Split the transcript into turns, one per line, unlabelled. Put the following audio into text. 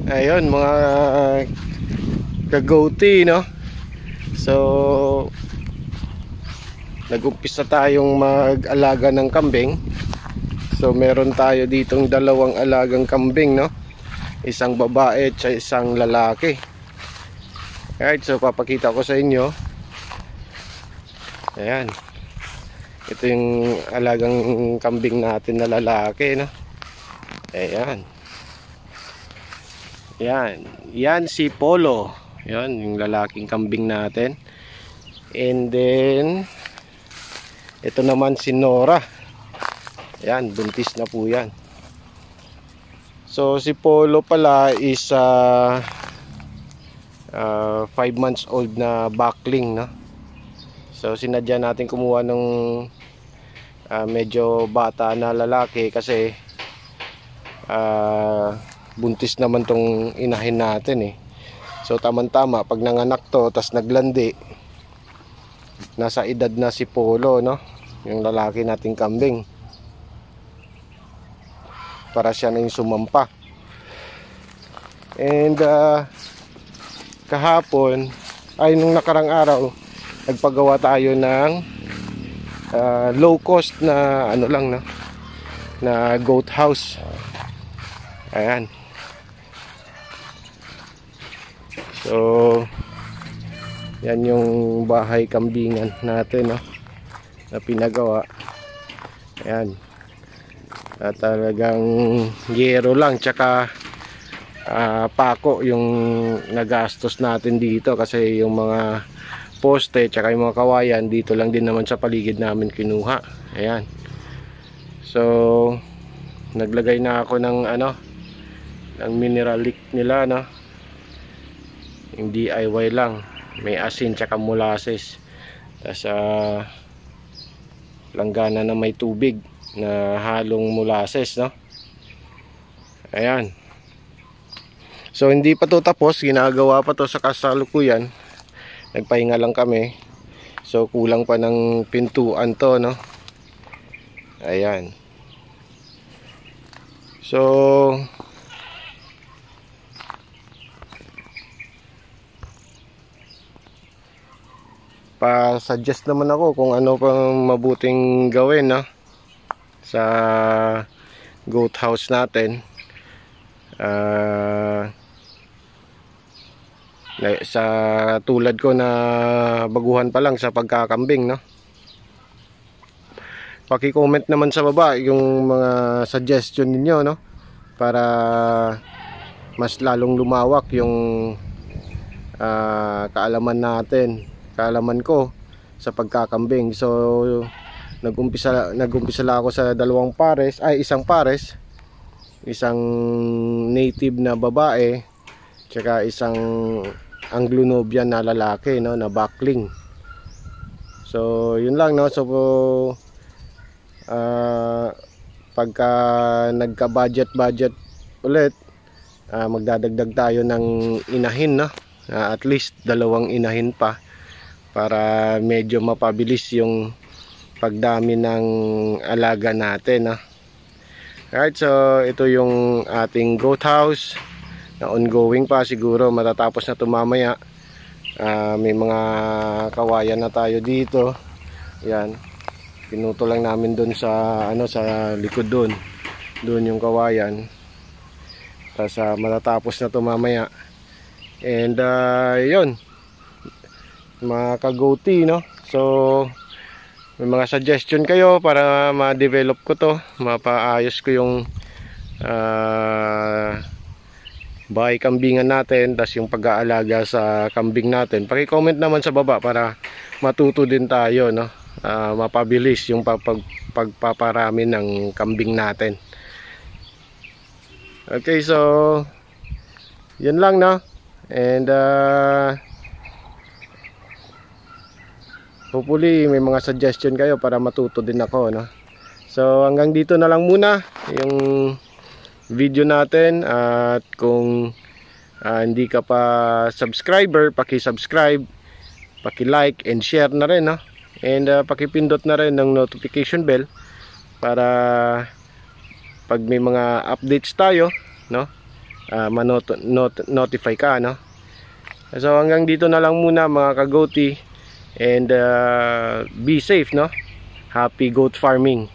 Ayun mga kagouti, no? So nag-umpisa tayong mag-alaga ng kambing. So meron tayo ditong dalawang alagang kambing, no? Isang babae at isang lalaki. Alright, so papakita ko sa inyo. Ayan. Ito yung alagang kambing natin na lalaki, no? Ayan. Yan. Yan si Polo. Yan, yung lalaking kambing natin. And then ito naman si Nora. Yan, buntis na po yan. So si Polo pala is 5 months old na buckling, no? So sinadya natin kumuha ng medyo bata na lalaki kasi buntis naman tong inahin natin eh. So tamang-tama pag nanganak to tas naglandi, nasa edad na si Polo, no? Yung lalaki nating kambing, para siya na yung sumampa. And kahapon ay nung nakarang araw nagpagawa tayo ng low cost na ano lang, no? Na goat house. Ayan. So yan yung bahay kambingan natin, no? Na pinagawa. Ayan. At talagang yero lang tsaka pako yung nagastos natin dito kasi yung mga poste tsaka yung mga kawayan dito lang din naman sa paligid namin kinuha. Ayan. So naglagay na ako ng ng mineral leak nila, no? Yung DIY lang, may asin tsaka molasses, tas langgana na may tubig na halong molasses, no? Ayan. So hindi pa to tapos, ginagawa pa to sa kasalukuyan. Nagpahinga lang kami. So kulang pa ng pintuan to, no? Ayan. So pa-suggest naman ako kung ano pang mabuting gawin, no? Sa goat house natin. Sa tulad ko na baguhan pa lang sa pagkakambing, no? Paki-comment naman sa baba yung mga suggestion ninyo, no? Para mas lalong lumawak yung kaalaman natin, kaalaman ko sa pagkakambing. So nag-umpisa lang ako sa isang pares, isang native na babae, tsaka isang Anglo-Nubian na lalaki, no, na buckling. So yun lang, no. So pagka nagka-budget ulit, magdadagdag tayo ng inahin, no. At least 2 inahin pa para medyo mapabilis yung pagdami ng alaga natin, no. Alright, so ito yung ating goat house na ongoing pa, siguro matatapos na ito mamaya. May mga kawayan na tayo dito. Yan, pinuto lang namin doon sa sa likod doon yung kawayan. Tapos matatapos na ito mamaya. And yun mga kagouti, no. So may mga suggestion kayo para ma-develop ko to, mapaayos ko yung bahay kambingan natin, tas yung pag-aalaga sa kambing natin. Paki-comment naman sa baba para matuto din tayo, no? Mapabilis yung pagpaparami ng kambing natin. Okay, so yun lang, no? And hopefully may mga suggestion kayo para matuto din ako, no? So hanggang dito na lang muna yung video natin. At kung hindi ka pa subscriber, paki-subscribe, paki-like and share na rin, no? And paki-pindot na rin ng notification bell para pag may mga updates tayo, no, notify ka, no? So hanggang dito na lang muna mga ka-goatee, and be safe, no? Happy goat farming.